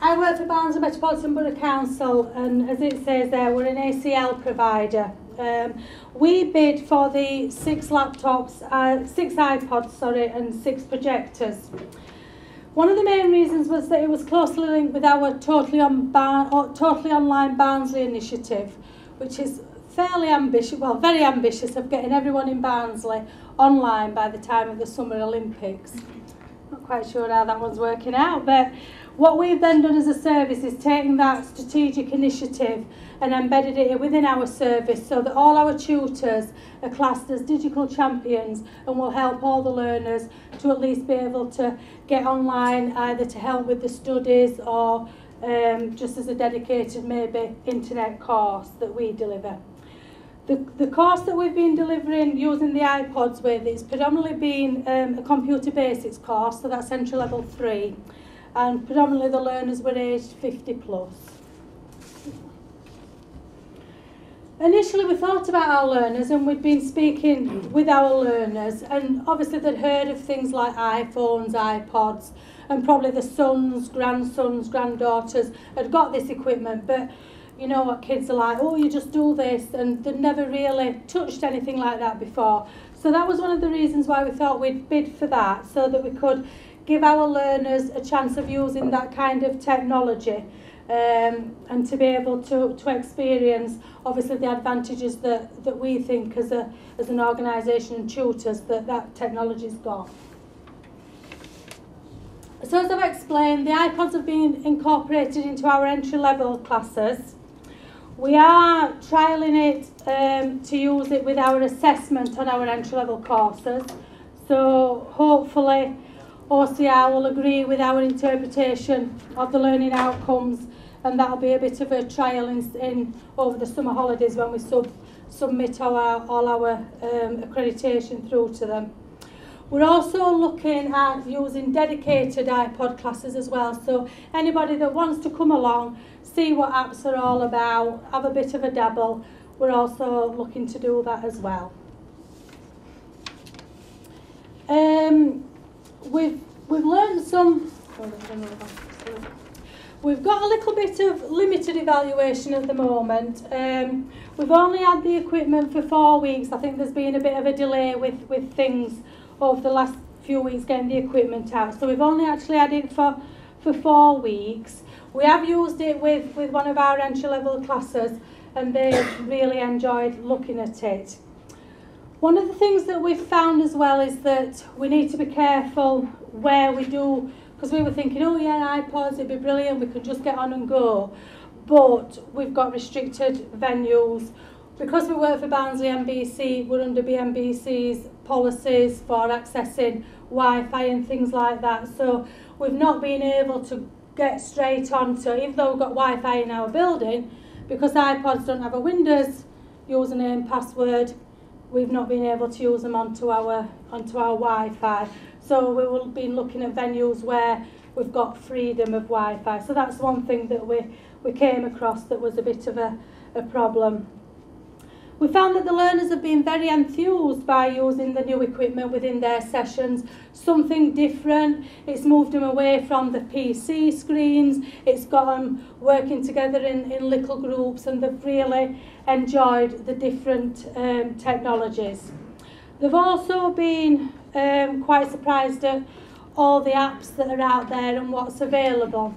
I work for Barnsley Metropolitan Borough Council, and as it says there, we're an ACL provider. We bid for the 6 laptops, 6 iPods, sorry, and 6 projectors. One of the main reasons was that it was closely linked with our totally online Barnsley initiative, which is fairly ambitious, well, very ambitious, of getting everyone in Barnsley online by the time of the Summer Olympics. Not quite sure how that one's working out, but what we've then done as a service is taking that strategic initiative and embedded it within our service so that all our tutors are classed as digital champions and will help all the learners to at least be able to get online, either to help with the studies or just as a dedicated maybe internet course that we deliver. The course that we've been delivering using the iPods with is predominantly been a computer basics course, so that's entry level 3, and predominantly the learners were aged 50 plus. Initially we thought about our learners and we'd been speaking with our learners, and obviously they'd heard of things like iPhones, iPods, and probably the sons, grandsons, granddaughters had got this equipment, but you know what kids are like, oh, you just do this, and they'd never really touched anything like that before. So that was one of the reasons why we thought we'd bid for that, so that we could give our learners a chance of using that kind of technology, and to be able to experience obviously the advantages that we think as an organisation and tutors that technology's got. So as I've explained, the iPods have been incorporated into our entry-level classes. We are trialling it to use it with our assessment on our entry-level courses. So hopefully OCR will agree with our interpretation of the learning outcomes, and that'll be a bit of a trial in over the summer holidays when we submit all our accreditation through to them. We're also looking at using dedicated iPod classes as well, so anybody that wants to come along, see what apps are all about, have a bit of a dabble, we're also looking to do that as well. We've learned some, we've got a little bit of limited evaluation at the moment. We've only had the equipment for 4 weeks. I think there's been a bit of a delay with things over the last few weeks getting the equipment out. So we've only actually had it for 4 weeks. We have used it with one of our entry-level classes, and they've really enjoyed looking at it. One of the things that we've found as well is that we need to be careful where we do, because we were thinking, oh yeah, iPods, it'd be brilliant, we could just get on and go. But we've got restricted venues. Because we work for Barnsley MBC, we're under BMBC's policies for accessing Wi-Fi and things like that. So we've not been able to get straight on to, even though we've got Wi-Fi in our building, because iPods don't have a Windows username, password, we've not been able to use them onto our Wi-Fi. So we will be looking at venues where we've got freedom of Wi-Fi. So that's one thing that we came across that was a bit of a problem. We found that the learners have been very enthused by using the new equipment within their sessions, something different. It's moved them away from the PC screens, it's got them working together in little groups, and they've really enjoyed the different technologies. They've also been quite surprised at all the apps that are out there and what's available.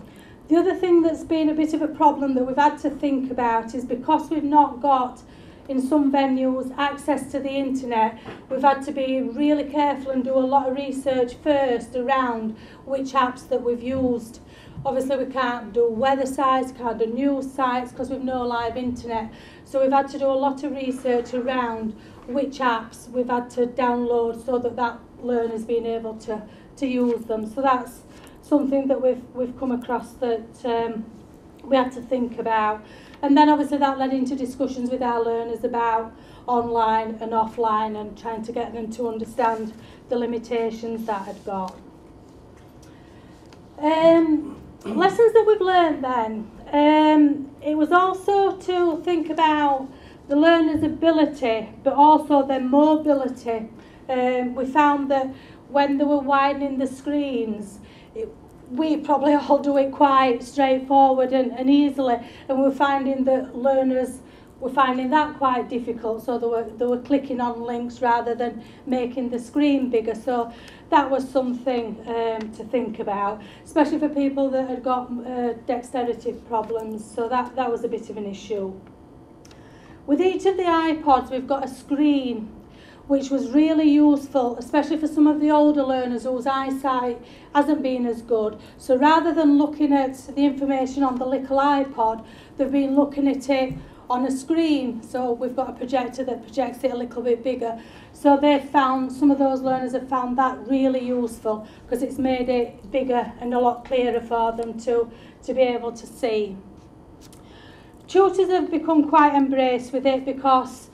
The other thing that's been a bit of a problem that we've had to think about is because we've not got in some venues access to the internet, we've had to be really careful and do a lot of research first around which apps that we've used. Obviously we can't do weather sites, can't do news sites because we've no live internet. So we've had to do a lot of research around which apps we've had to download so that learner's been able to use them. So that's something that we've come across that we had to think about. And then obviously that led into discussions with our learners about online and offline and trying to get them to understand the limitations that had got. Lessons that we've learned then, it was also to think about the learner's ability but also their mobility. We found that when they were widening the screens, we probably all do it quite straightforward and easily, and we're finding that learners were finding that quite difficult, so they were clicking on links rather than making the screen bigger. So that was something to think about, especially for people that had got dexterity problems, so that was a bit of an issue. With each of the iPods we've got a screen, which was really useful, especially for some of the older learners whose eyesight hasn't been as good. So rather than looking at the information on the little iPod, they've been looking at it on a screen. So we've got a projector that projects it a little bit bigger. So some of those learners have found that really useful, because it's made it bigger and a lot clearer for them to be able to see. Tutors have become quite embraced with it because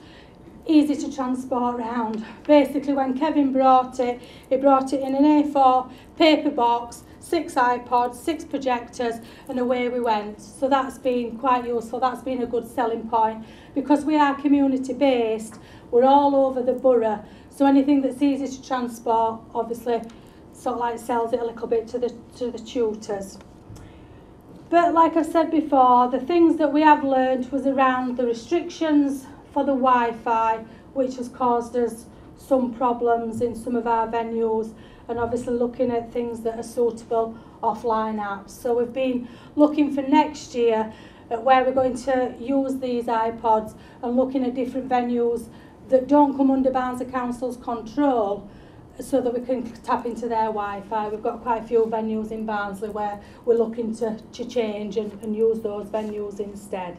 easy to transport around. Basically, when Kevin brought it, he brought it in an A4 paper box, 6 iPods, 6 projectors, and away we went. So that's been quite useful. That's been a good selling point, because we are community based. We're all over the borough, so anything that's easy to transport obviously sort of like sells it a little bit to the tutors. But like I said before, the things that we have learned was around the restrictions for the Wi-Fi, which has caused us some problems in some of our venues, and obviously looking at things that are suitable offline apps. So we've been looking for next year at where we're going to use these iPods, and looking at different venues that don't come under Barnsley Council's control, so that we can tap into their Wi-Fi. We've got quite a few venues in Barnsley where we're looking to change and use those venues instead.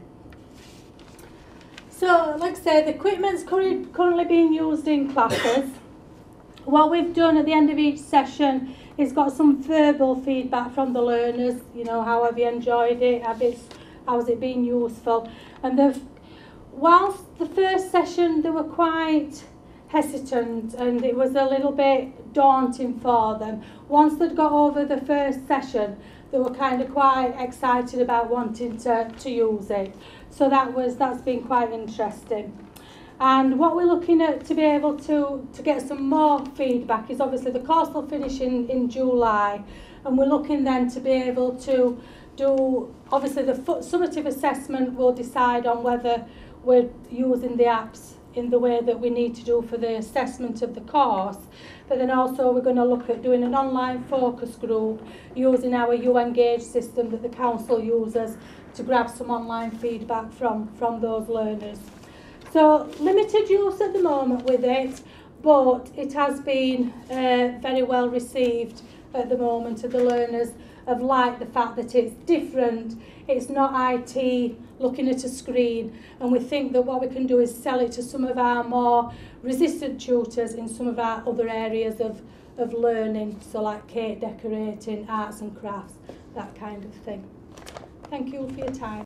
So, like I say, the equipment's currently being used in classes. What we've done at the end of each session is got some verbal feedback from the learners. You know, how have you enjoyed it? How has it been useful? And whilst the first session they were quite hesitant and it was a little bit daunting for them, once they'd got over the first session, they were kind of quite excited about wanting to use it. So that's been quite interesting. And what we're looking at to be able to get some more feedback is obviously the course will finish in July, and we're looking then to be able to do, obviously the summative assessment will decide on whether we're using the apps in the way that we need to do for the assessment of the course. But then also we're going to look at doing an online focus group using our UEngage system that the council uses to grab some online feedback from those learners. So limited use at the moment with it, but it has been very well received at the moment. The learners have liked the fact that it's different, it's not IT looking at a screen, and we think that what we can do is sell it to some of our more resistant tutors in some of our other areas of learning, so like cake decorating, arts and crafts, that kind of thing. Thank you for your time.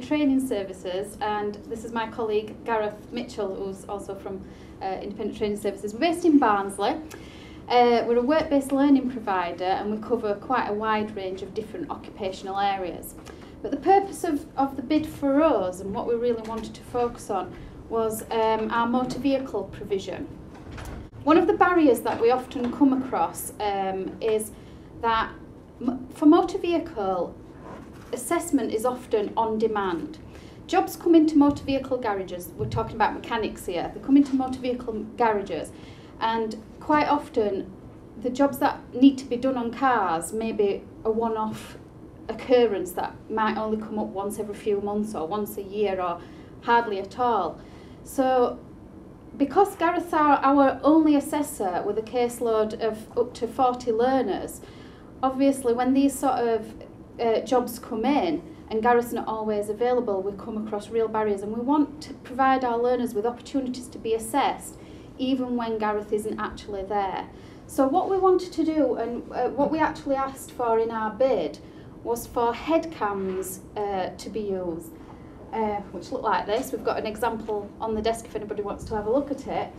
Training Services, and this is my colleague Gareth Mitchell, who's also from Independent Training Services. We're based in Barnsley. We're a work-based learning provider, and we cover quite a wide range of different occupational areas. But the purpose of the bid for us, and what we really wanted to focus on, was our motor vehicle provision. One of the barriers that we often come across is that for motor vehicle, assessment is often on demand. Jobs come into motor vehicle garages, we're talking about mechanics here, they come into motor vehicle garages, and quite often the jobs that need to be done on cars may be a one-off occurrence that might only come up once every few months or once a year or hardly at all. So because Gareth's our only assessor with a caseload of up to 40 learners, obviously when these sort of jobs come in and Gareth's not always available, we come across real barriers, and we want to provide our learners with opportunities to be assessed even when Gareth isn't actually there. So what we wanted to do, and what we actually asked for in our bid, was for head cams to be used, which look like this. We've got an example on the desk if anybody wants to have a look at it.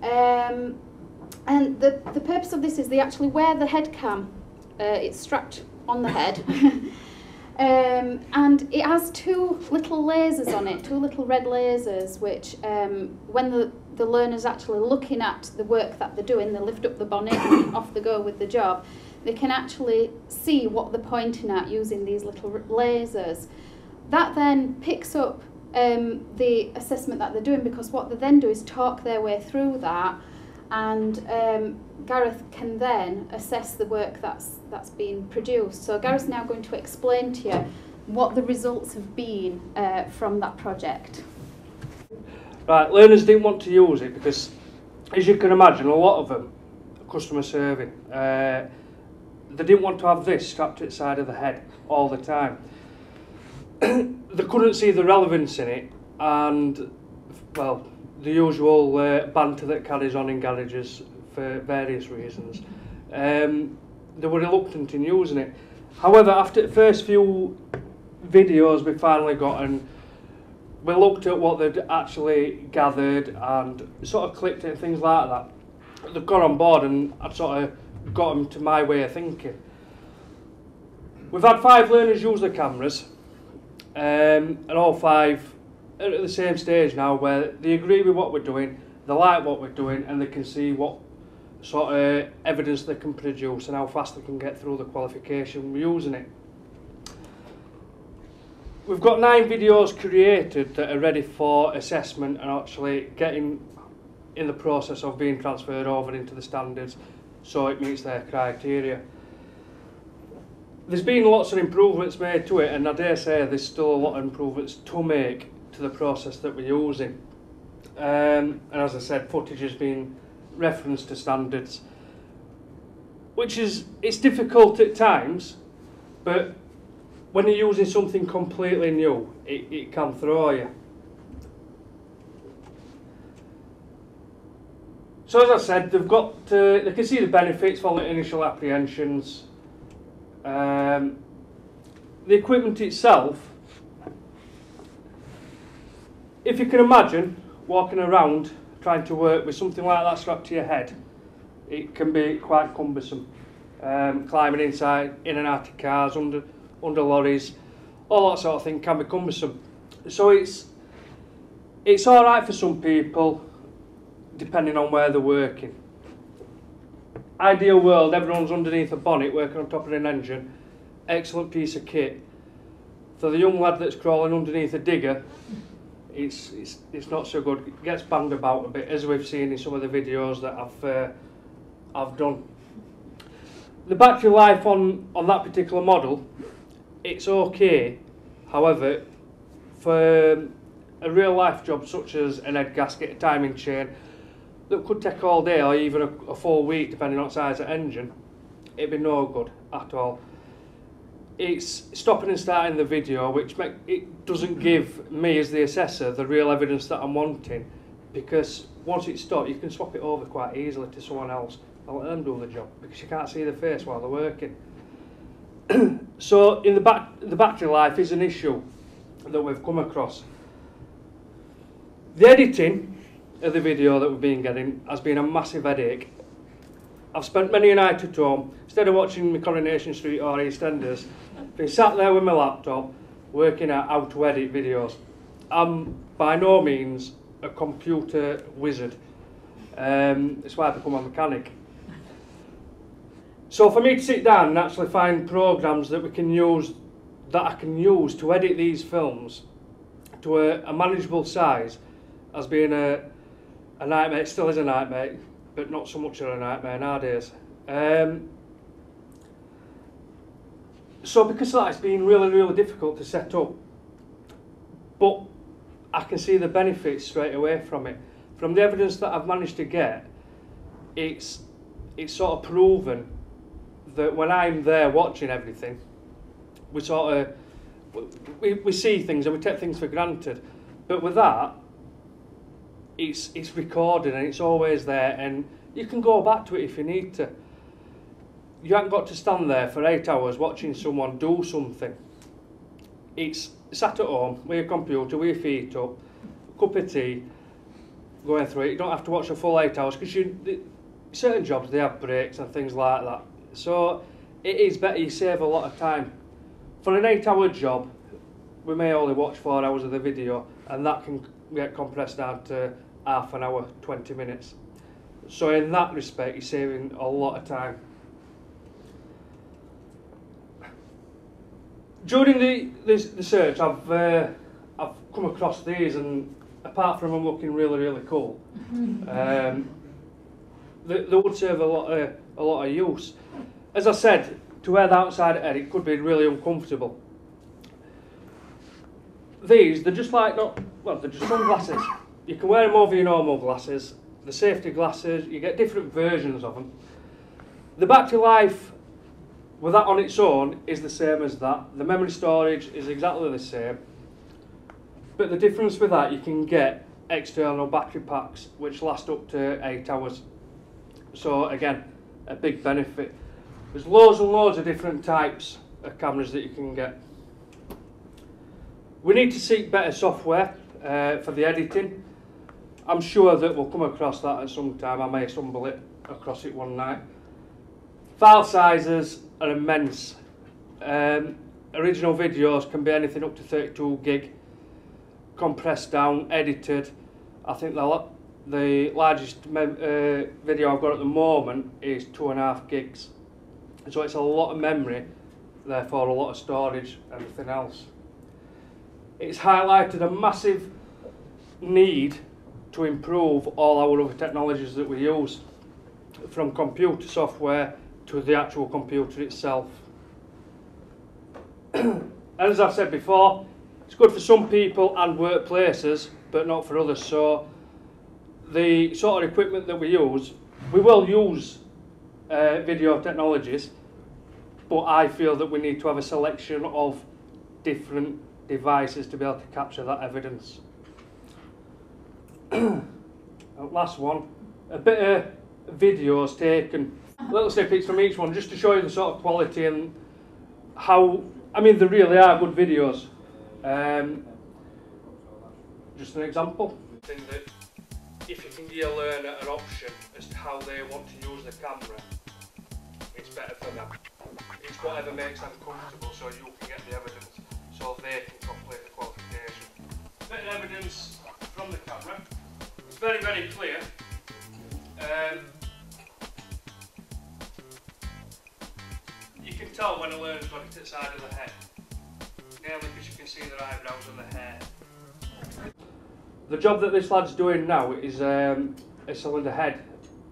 And the purpose of this is they actually wear the head cam, it's strapped on the head, And it has two little lasers on it, two little red lasers, which when the learner's actually looking at the work that they're doing, they lift up the bonnet and off they go with the job. They can actually see what they're pointing at using these little lasers. That then picks up the assessment that they're doing, because what they then do is talk their way through that, and Gareth can then assess the work that's been produced. So Gareth's now going to explain to you what the results have been from that project. Right, learners didn't want to use it because, as you can imagine, a lot of them are customer serving. They didn't want to have this strapped to the side of the head all the time. They couldn't see the relevance in it, and, well, the usual banter that carries on in garages for various reasons. They were reluctant in using it. However, after the first few videos we finally got, and we looked at what they'd actually gathered and sort of clicked it and things like that, they've got on board, and I'd sort of got them to my way of thinking. We've had 5 learners use the cameras, and all 5 are at the same stage now where they agree with what we're doing, they like what we're doing, and they can see what sort of evidence they can produce and how fast they can get through the qualification using it. We've got 9 videos created that are ready for assessment and actually getting in the process of being transferred over into the standards so it meets their criteria. There's been lots of improvements made to it, and I dare say there's still a lot of improvements to make to the process that we're using. And as I said, footage has been referenced to standards, which is, it's difficult at times, but when you're using something completely new, it can throw you. So as I said, they've got they can see the benefits following initial apprehensions. The equipment itself, if you can imagine walking around trying to work with something like that strapped to your head, it can be quite cumbersome. Climbing inside, in and out of cars, under lorries, all that sort of thing can be cumbersome. So it's all right for some people, depending on where they're working. Ideal world, everyone's underneath a bonnet working on top of an engine. Excellent piece of kit. For the young lad that's crawling underneath a digger, it's not so good. It gets banged about a bit, as we've seen in some of the videos that I've done. The battery life on that particular model, it's okay. However, for a real life job such as an head gasket, a timing chain, that could take all day or even a full week depending on the size of the engine, it'd be no good at all. It's stopping and starting the video, which it doesn't give me as the assessor the real evidence that I'm wanting, because once it's stopped you can swap it over quite easily to someone else and let them do the job, because you can't see the face while they're working. So in the battery life is an issue that we've come across. The editing of the video that we've been getting has been a massive headache. I've spent many a night at home, instead of watching my Coronation Street or EastEnders, been sat there with my laptop working out how to edit videos. I'm by no means a computer wizard. It's why I become a mechanic. So for me to sit down and actually find programs that I can use to edit these films to a manageable size has been a nightmare. It still is a nightmare, but not so much of a nightmare nowadays. So because of that, it's been really, really difficult to set up. But I can see the benefits straight away from it. From the evidence that I've managed to get, it's sort of proven that when I'm there watching everything, we see things and we take things for granted. But with that, it's recorded and it's always there, and you can go back to it if you need to. You haven't got to stand there for 8 hours watching someone do something. It's sat at home with your computer, with your feet up, a cup of tea, going through it. You don't have to watch a full 8 hours, because certain jobs, they have breaks and things like that. So it is better, you save a lot of time For an 8-hour job, we may only watch 4 hours of the video, and that can get compressed down to half an hour, 20 minutes. So in that respect, you're saving a lot of time. During the search, I've come across these, and apart from them looking really, really cool, they would serve a lot of use. As I said, to wear the outside head, it could be really uncomfortable. These, they're just like they're just sunglasses. You can wear them over your normal glasses, the safety glasses. You get different versions of them. The battery life with that on its own is the same as that. The memory storage is exactly the same. But the difference with that, you can get external battery packs which last up to 8 hours. So again, a big benefit. There's loads and loads of different types of cameras that you can get. We need to seek better software for the editing. I'm sure that we'll come across that at some time. I may stumble across it one night. File sizes are immense. Original videos can be anything up to 32 gig, compressed down, edited. I think the largest video I've got at the moment is 2.5 gigs. So it's a lot of memory, therefore a lot of storage, everything else. It's highlighted a massive need to improve all our other technologies that we use, from computer software to the actual computer itself. And as I've said before, it's good for some people and workplaces, but not for others. So the sort of equipment that we use, we will use video technologies, but I feel that we need to have a selection of different devices to be able to capture that evidence. Last one, a bit of videos taken, little snippets from each one, just to show you the sort of quality and how, I mean, they really are good videos. Just an example. That if you can give a learner an option as to how they want to use the camera, it's better for them. It's whatever makes them comfortable, so you can get the evidence, so they can complete the qualification. A bit of evidence from the camera. It's very, very clear. You can tell when a learner's got it at the side of the head, mainly because you can see their eyebrows and the hair. The job that this lad's doing now is a cylinder head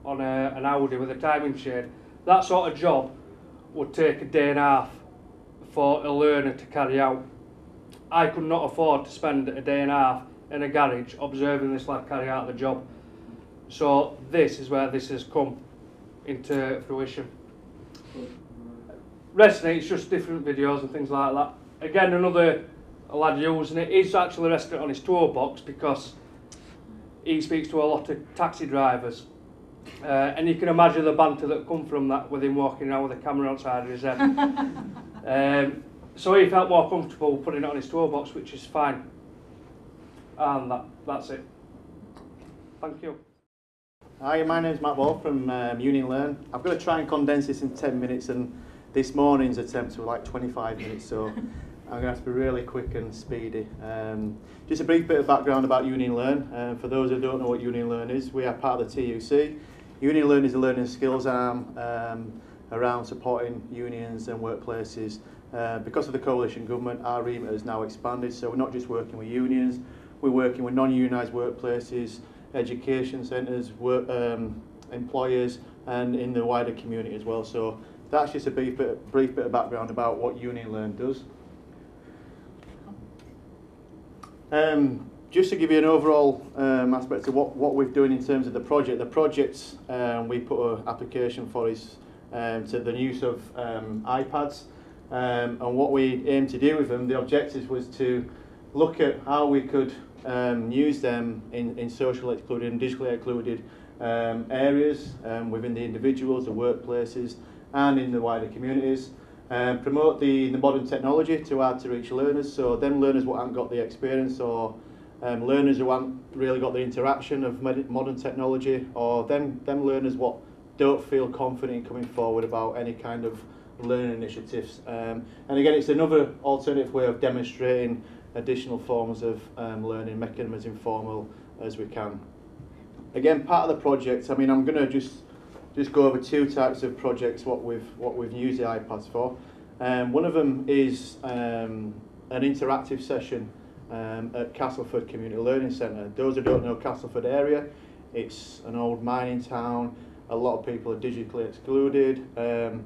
on an Audi with a timing chain. That sort of job would take a day and a half for a learner to carry out. I could not afford to spend a day and a half in a garage observing this lad carry out the job. So this is where this has come into fruition. Resting it's just different videos and things like that. Again, another lad using it. He's actually resting it on his toolbox because he speaks to a lot of taxi drivers. And you can imagine the banter that come from that with him walking around with a camera outside of his head. So he felt more comfortable putting it on his toolbox, which is fine. And that's it. Thank you. Hi, my name's Matt Ball from Union Learn. I'm going to try and condense this in 10 minutes, and this morning's attempts were like 25 minutes, so I'm going to have to be really quick and speedy. Just a brief bit of background about Union Learn. For those who don't know what Union Learn is, we are part of the TUC. Union Learn is a learning skills arm around supporting unions and workplaces. Because of the coalition government, our remit has now expanded, so we're not just working with unions, we're working with non-unionised workplaces, education centres, employers, and in the wider community as well. So that's just a brief bit of background about what Union Learn does. Just to give you an overall aspect of what we're doing in terms of the project. The project we put an application for is to the use of iPads, and what we aim to do with them, the objective was to look at how we could use them in socially excluded and digitally excluded areas within the individuals, the workplaces, and in the wider communities. Promote the modern technology to hard to reach learners, so them learners who haven't got the experience, or learners who haven't really got the interaction of modern technology, or them learners what don't feel confident in coming forward about any kind of learning initiatives. And again, it's another alternative way of demonstrating additional forms of learning, making them as informal as we can. Again, part of the project, I mean, I'm going to just go over two types of projects what we've used the iPads for. One of them is an interactive session at Castleford Community Learning Centre. Those who don't know Castleford area, it's an old mining town. A lot of people are digitally excluded and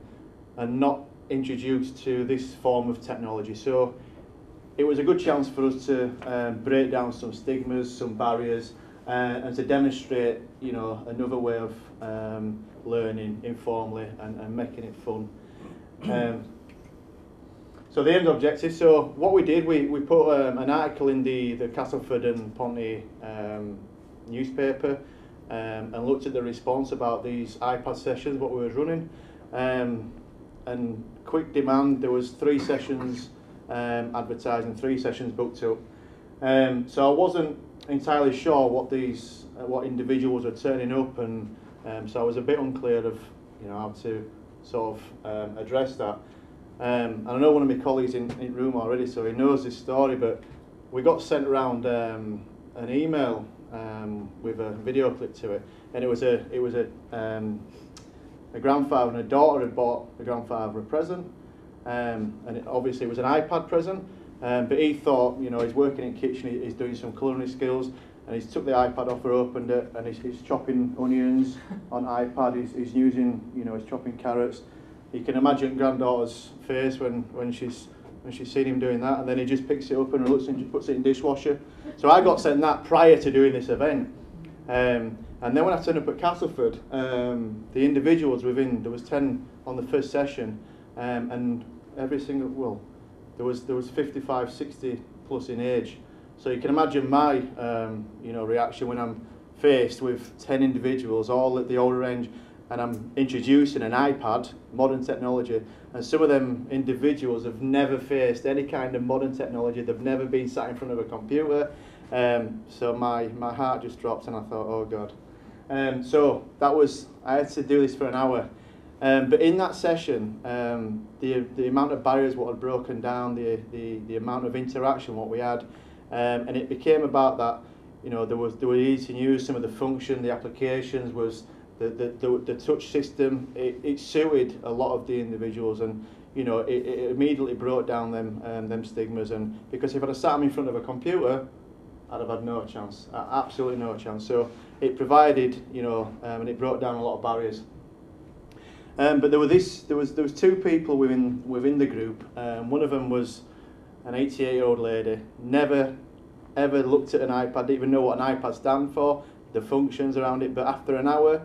not introduced to this form of technology. So it was a good chance for us to break down some stigmas, some barriers, and to demonstrate, you know, another way of learning informally and making it fun. So the end objective, so what we did, we put an article in the Castleford and Ponty newspaper and looked at the response about these iPad sessions, what we were running. And quick demand, there was 3 sessions advertising, 3 sessions booked up. So I wasn't entirely sure what individuals are turning up, and so I was a bit unclear of, you know, how to sort of address that. And I know one of my colleagues in the room already, so he knows this story, but we got sent around an email with a video clip to it, and it was a grandfather and a daughter had bought the grandfather a present, and obviously it was an iPad present, but he thought, you know, he's working in the kitchen, he's doing some culinary skills, and he's took the iPad off her, opened it, and he's chopping onions on iPad, he's using, you know, he's chopping carrots. You can imagine granddaughter's face when she's seen him doing that, and then he just picks it up and looks and just puts it in dishwasher. So I got sent that prior to doing this event. And then when I turned up at Castleford, the individuals within, there was 10 on the first session, and every single, well, there was 55, 60 plus in age. So you can imagine my you know, reaction when I'm faced with 10 individuals, all at the older range, and I'm introducing an iPad, modern technology, and some of them individuals have never faced any kind of modern technology, they've never been sat in front of a computer, so my heart just dropped and I thought, oh God. So that was, I had to do this for an hour, but in that session, the amount of barriers what had broken down, the amount of interaction what we had, and it became about that, you know, there were easy to use, some of the function, the applications was, the touch system, it suited a lot of the individuals, and you know, it immediately brought down them stigmas. And because if I'd have sat them in front of a computer, I'd have had no chance, absolutely no chance. So it provided, you know, and it brought down a lot of barriers. But there was 2 people within the group. One of them was an 88-year-old lady, never ever looked at an iPad, didn't even know what an iPad stands for, the functions around it. But after an hour,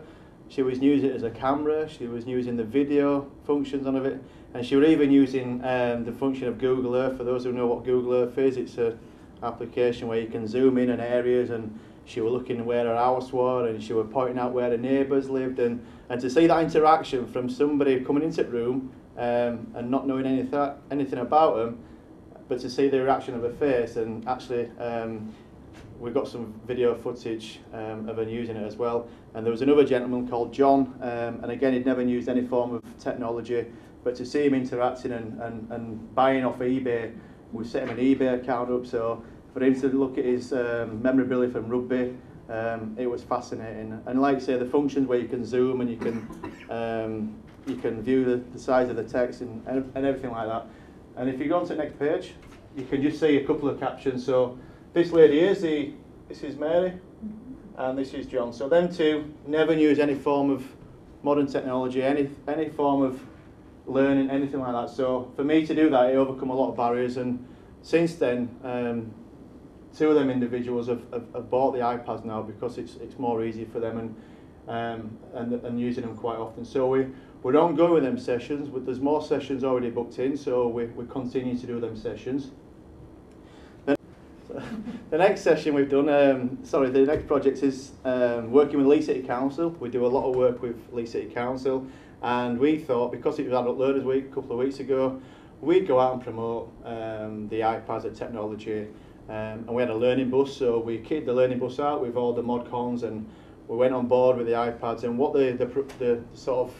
she was using it as a camera, she was using the video functions on it, and she was even using the function of Google Earth. For those who know what Google Earth is, it's an application where you can zoom in on areas, and she was looking where her house was, and she was pointing out where the neighbours lived, and to see that interaction from somebody coming into the room and not knowing anything about them, but to see the reaction of her face, and actually we've got some video footage of her using it as well. And there was another gentleman called John, and again, he'd never used any form of technology, but to see him interacting and buying off eBay, we set him an eBay account up, so for him to look at his memorabilia from rugby, it was fascinating. And like I say, the functions where you can zoom and you can view the size of the text and everything like that. And if you go on to the next page, you can just see a couple of captions. So this lady is this is Mary, and this is John. So them 2 never used any form of modern technology, any form of learning, anything like that. So for me to do that, it overcome a lot of barriers. And since then, 2 of them individuals have bought the iPads now because it's more easy for them and using them quite often. So we're ongoing with them sessions, but there's more sessions already booked in, so we continue to do them sessions. The next session we've done, the next project is working with Leigh City Council. We do a lot of work with Leigh City Council, and we thought, because it was Adult Learners Week a couple of weeks ago, we'd go out and promote the iPads and technology, and we had a learning bus, so we kitted the learning bus out with all the mod cons, and we went on board with the iPads. And what the sort of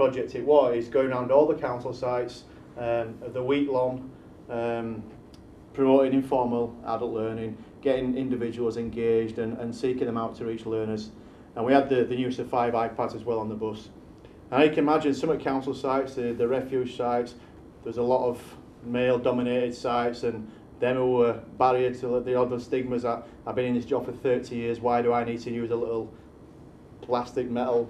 project it was, is going around all the council sites, the week long, promoting informal adult learning, getting individuals engaged and seeking them out to reach learners. And we had the use of 5 iPads as well on the bus. And you can imagine some at council sites, the refuge sites, there's a lot of male dominated sites, and them who were barrier to the other stigmas that I've been in this job for 30 years, why do I need to use a little plastic metal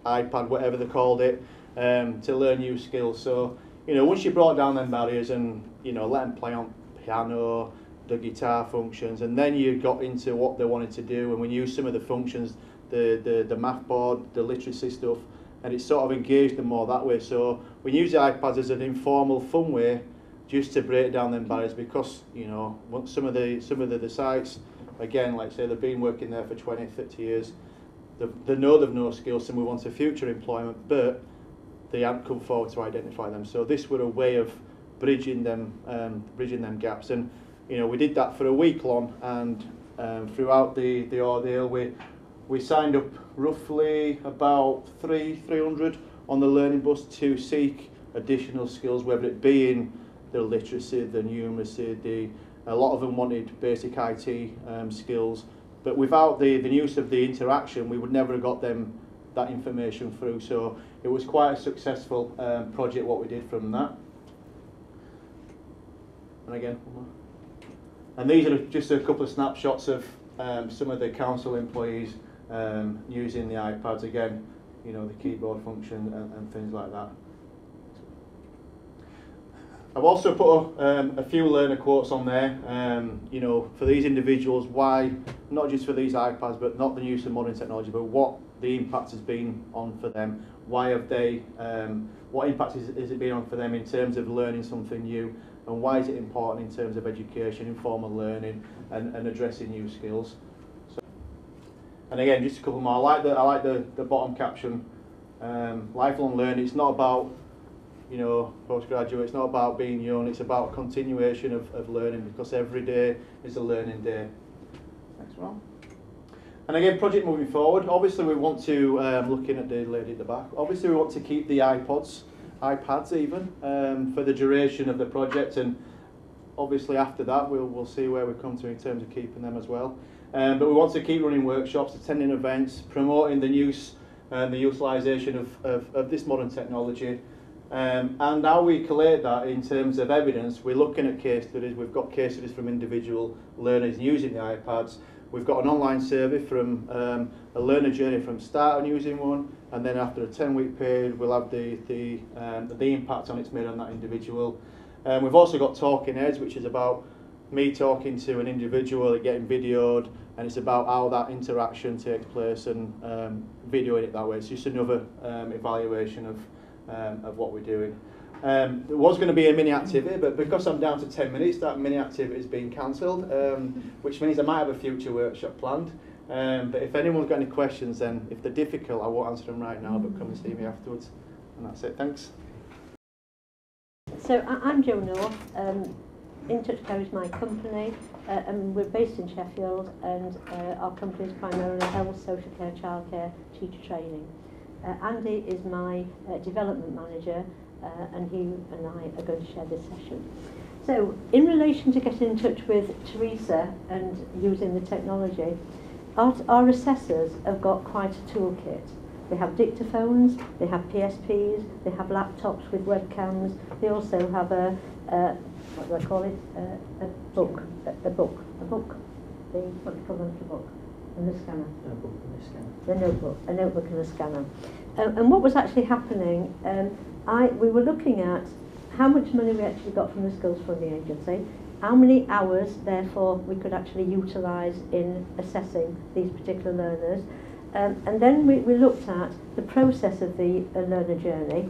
iPad, whatever they called it, to learn new skills. So, you know, once you brought down them barriers and, you know, let them play on piano, the guitar functions, and then you got into what they wanted to do, and we used some of the functions, the math board, the literacy stuff, and it sort of engaged them more that way. So we use the iPads as an informal, fun way just to break down them barriers, because, you know, some of the sites, again, like I say, they've been working there for 20, 30 years. They know they've no skills to move on to future employment, but they haven't come forward to identify them. So this were a way of bridging them gaps. And, you know, we did that for a week long, and throughout the ordeal, we signed up roughly about 300 on the learning bus to seek additional skills, whether it be in the literacy, the numeracy, a lot of them wanted basic IT skills, but without the use of the interaction, we would never have got them that information through. So it was quite a successful project what we did from that. And again, and these are just a couple of snapshots of some of the council employees using the iPads, again, you know, the keyboard function and things like that. I've also put a few learner quotes on there, you know, for these individuals, why, not just for these iPads, but not the use of modern technology, but what the impact has been on for them. Why have they, what impact is it been on for them in terms of learning something new, and why is it important in terms of education, informal learning, and addressing new skills. So, and again, just a couple more. I like the bottom caption, lifelong learning. It's not about, you know, postgraduate, it's not about being young, it's about continuation of learning, because every day is a learning day. Next one. And again, project moving forward, obviously we want to, looking at the lady at the back, obviously we want to keep the iPads even, for the duration of the project, and obviously after that we'll see where we come to in terms of keeping them as well. But we want to keep running workshops, attending events, promoting the use and the utilisation of this modern technology. And how we collate that in terms of evidence, we're looking at case studies. We've got case studies from individual learners using the iPads. We've got an online survey from a learner journey from start on using one, and then after a 10-week period, we'll have the impact on it's made on that individual. We've also got talking heads, which is about me talking to an individual and getting videoed, and it's about how that interaction takes place and videoing it that way. It's just another evaluation of what we're doing. There was going to be a mini activity, but because I'm down to 10 minutes, that mini activity is being cancelled, which means I might have a future workshop planned. But if anyone's got any questions, then if they're difficult, I won't answer them right now, but come and see me afterwards. And that's it. Thanks. So I'm Jo North. In Touch Care is my company, and we're based in Sheffield, and our company is primarily health, social care, childcare, teacher training. Andy is my development manager, and he and I are going to share this session. So, in relation to getting in touch with Teresa and using the technology, our assessors have got quite a toolkit. They have dictaphones, they have PSPs, they have laptops with webcams, they also have what do I call it? A book, what do you call the book? And the scanner. The notebook, a notebook and a scanner. And what was actually happening, we were looking at how much money we actually got from the Skills Funding Agency, how many hours, therefore, we could actually utilise in assessing these particular learners. And then we looked at the process of the learner journey,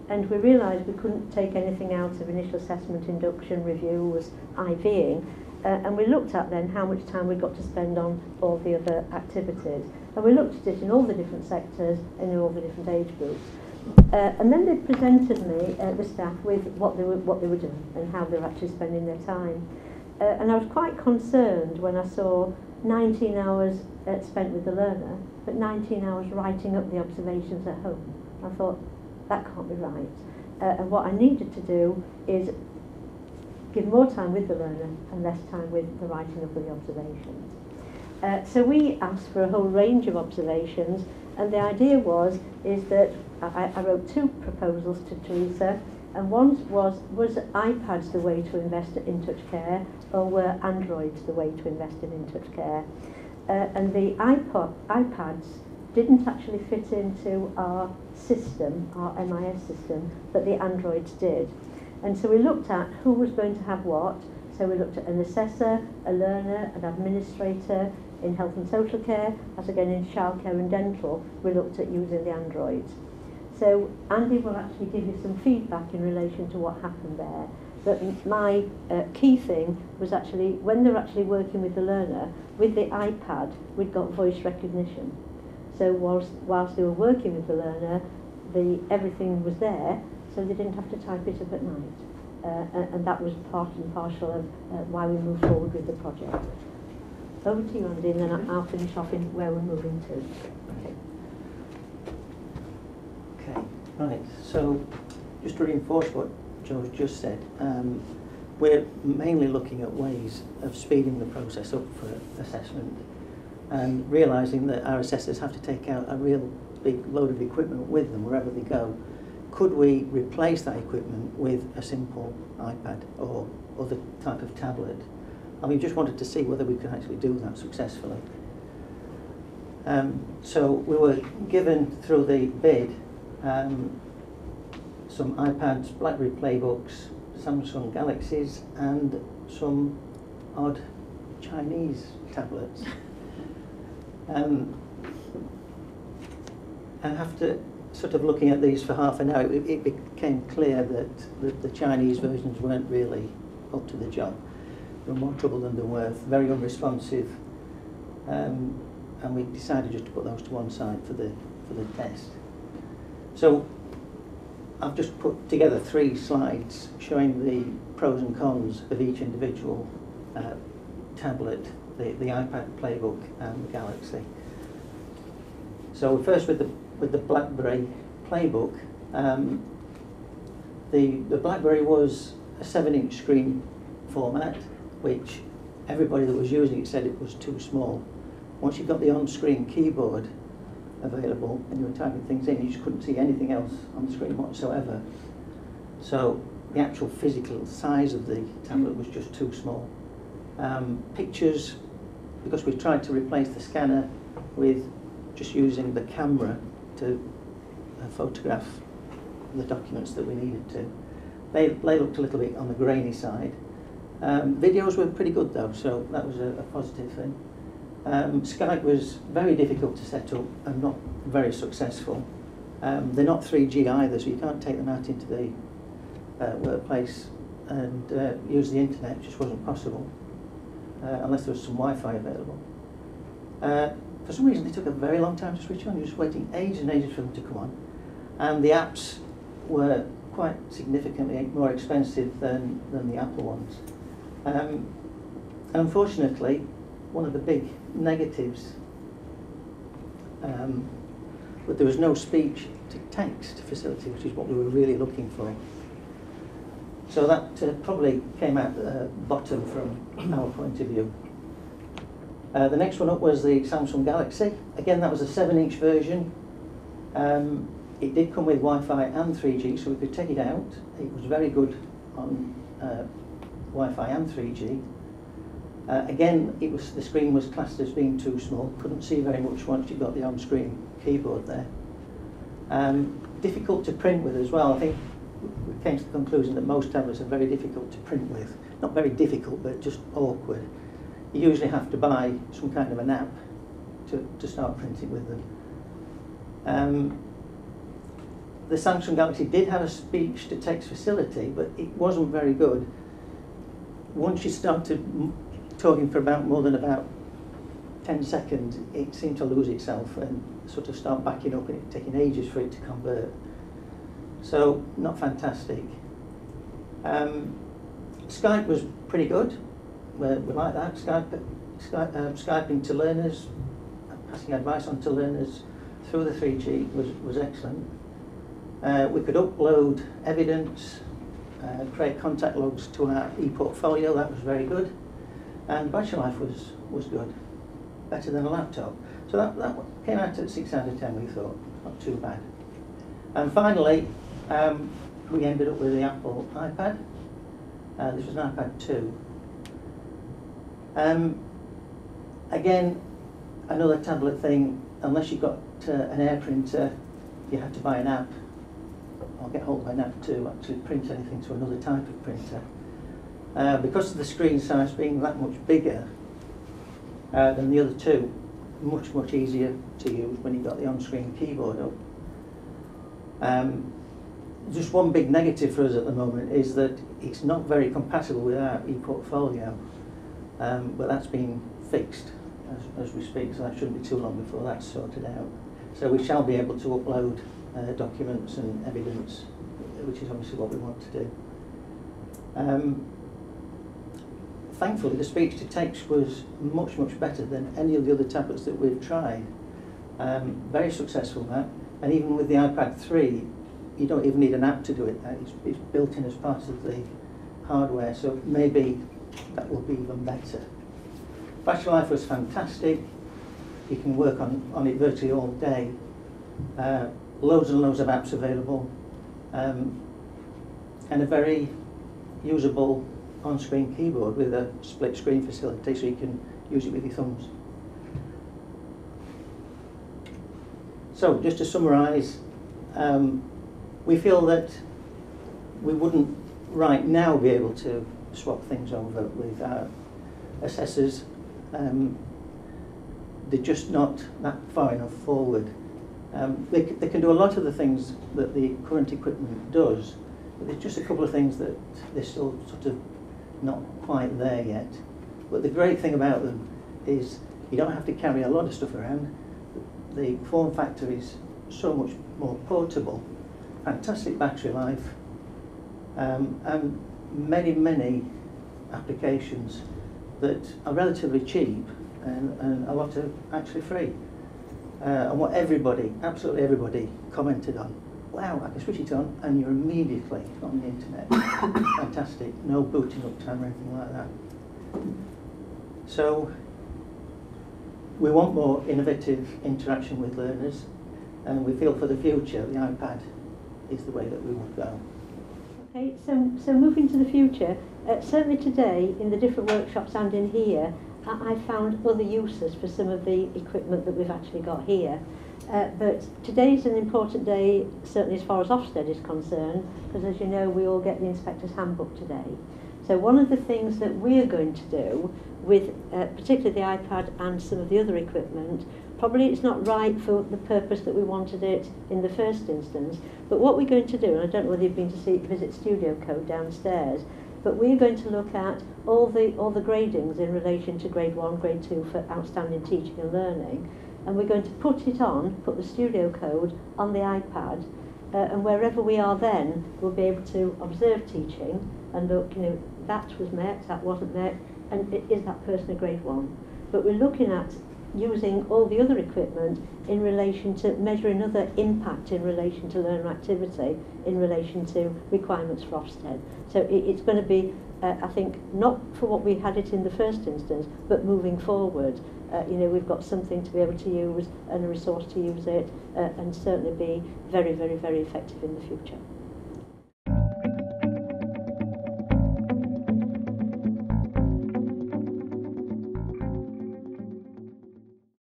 and we realised we couldn't take anything out of initial assessment, induction, reviews, IVing, and we looked at then how much time we got to spend on all the other activities. And we looked at it in all the different sectors and in all the different age groups. And then they presented me, the staff, with what they were doing and how they were actually spending their time. And I was quite concerned when I saw 19 hours spent with the learner, but 19 hours writing up the observations at home. I thought, that can't be right. And what I needed to do is give more time with the learner and less time with the writing of the observations. So we asked for a whole range of observations, and the idea is that I wrote 2 proposals to Teresa, and one was iPads the way to invest in touch care, or were Androids the way to invest in touch care? And the iPads didn't actually fit into our system, our MIS system, but the Androids did. And so we looked at who was going to have what. So we looked at an assessor, a learner, an administrator in health and social care, as again in childcare and dental, we looked at using the Androids. So Andy will actually give you some feedback in relation to what happened there. But my key thing was actually, when they're actually working with the learner, with the iPad, we'd got voice recognition. So whilst they were working with the learner, everything was there, so they didn't have to type it up at night. And that was part and parcel of why we moved forward with the project. Over to you, Andy, and then I'll finish off in where we're moving to. Okay, right. So just to reinforce what Joe's just said, we're mainly looking at ways of speeding the process up for assessment and realising that our assessors have to take out a real big load of equipment with them wherever they go. Could we replace that equipment with a simple iPad or other type of tablet? And we just wanted to see whether we could actually do that successfully. So we were given through the bid some iPads, BlackBerry Playbooks, Samsung Galaxies, and some odd Chinese tablets. And after sort of looking at these for half an hour, it became clear that the Chinese versions weren't really up to the job. They were more trouble than they're worth, very unresponsive, and we decided just to put those to one side for the test. So I've just put together 3 slides showing the pros and cons of each individual tablet, the iPad Playbook and the Galaxy. So first with the BlackBerry Playbook, the BlackBerry was a 7-inch screen format, which everybody that was using it said it was too small. Once you got the on-screen keyboard available and you were typing things in, you just couldn't see anything else on the screen whatsoever. So the actual physical size of the tablet was just too small. Pictures, because we tried to replace the scanner with just using the camera to photograph the documents that we needed to. They looked a little bit on the grainy side. Videos were pretty good though, so that was a positive thing. Skype was very difficult to set up and not very successful. They're not 3G either, so you can't take them out into the workplace and use the internet. It just wasn't possible unless there was some Wi-Fi available. For some reason they took a very long time to switch on. You're just waiting ages and ages for them to come on. And the apps were quite significantly more expensive than the Apple ones. Unfortunately, one of the big negatives, but there was no speech to text facility, which is what we were really looking for. So that probably came out bottom from our point of view. The next one up was the Samsung Galaxy. Again, that was a 7-inch version. It did come with Wi-Fi and 3G, so we could take it out. It was very good on Wi-Fi and 3G. Again, the screen was classed as being too small. Couldn't see very much once you got the on-screen keyboard there. Difficult to print with as well. I think we came to the conclusion that most tablets are very difficult to print with. Not very difficult, but just awkward. You usually have to buy some kind of an app to start printing with them. The Samsung Galaxy did have a speech-to-text facility, but it wasn't very good. Once you started talking for more than about 10 seconds, it seemed to lose itself and sort of start backing up, and it taking ages for it to convert. So, not fantastic. Skype was pretty good. We like that. Skyping to learners, passing advice on to learners through the 3G was excellent. We could upload evidence, create contact logs to our e-portfolio. That was very good. And battery life was good, better than a laptop. So that came out at 6 out of 10, we thought, not too bad. And finally, we ended up with the Apple iPad. This was an iPad 2. Again, another tablet thing, unless you've got an Air printer, you have to buy an app, or get hold of an app to actually print anything to another type of printer. Because of the screen size being that much bigger than the other two, much easier to use when you've got the on-screen keyboard up. Just one big negative for us at the moment is that it's not very compatible with our e-portfolio, but that's been fixed as we speak, so that shouldn't be too long before that's sorted out. So we shall be able to upload documents and evidence, which is obviously what we want to do. Thankfully, the speech-to-text was much better than any of the other tablets that we've tried. Very successful, that. And even with the iPad 3, you don't even need an app to do it. It's built in as part of the hardware, so maybe that will be even better. Battery life was fantastic. You can work on it virtually all day. Loads and loads of apps available, and a very usable on-screen keyboard with a split screen facility, so you can use it with your thumbs. So, just to summarise, we feel that we wouldn't right now be able to swap things over with our assessors. They're just not that far enough forward. They can do a lot of the things that the current equipment does, but there's just a couple of things that they're still sort of not quite there yet. But the great thing about them is you don't have to carry a lot of stuff around. The form factor is so much more portable, fantastic battery life, and many applications that are relatively cheap and a lot are actually free. And what absolutely everybody commented on, wow, I can switch it on and you're immediately on the internet. Fantastic, no booting up time or anything like that. So we want more innovative interaction with learners, and we feel for the future the iPad is the way that we would go. Okay, so moving to the future, certainly today in the different workshops and in here, I found other uses for some of the equipment that we've actually got here. But today is an important day, certainly as far as Ofsted is concerned, because as you know, we all get the Inspector's Handbook today. So one of the things that we're going to do with particularly the iPad and some of the other equipment, probably it's not right for the purpose that we wanted it in the first instance, but what we're going to do, and I don't know whether you've been to visit Studio Code downstairs, but we're going to look at all the gradings in relation to grade 1, grade 2 for outstanding teaching and learning, and we're going to put the Studio Code on the iPad, and wherever we are then, we'll be able to observe teaching and look, you know, that was met, that wasn't met, and is that person a grade 1? But we're looking at using all the other equipment in relation to measuring other impact in relation to learner activity, in relation to requirements for Ofsted. So it's going to be, I think, not for what we had it in the first instance, but moving forward. You know, we've got something to be able to use and a resource to use it, and certainly be very effective in the future.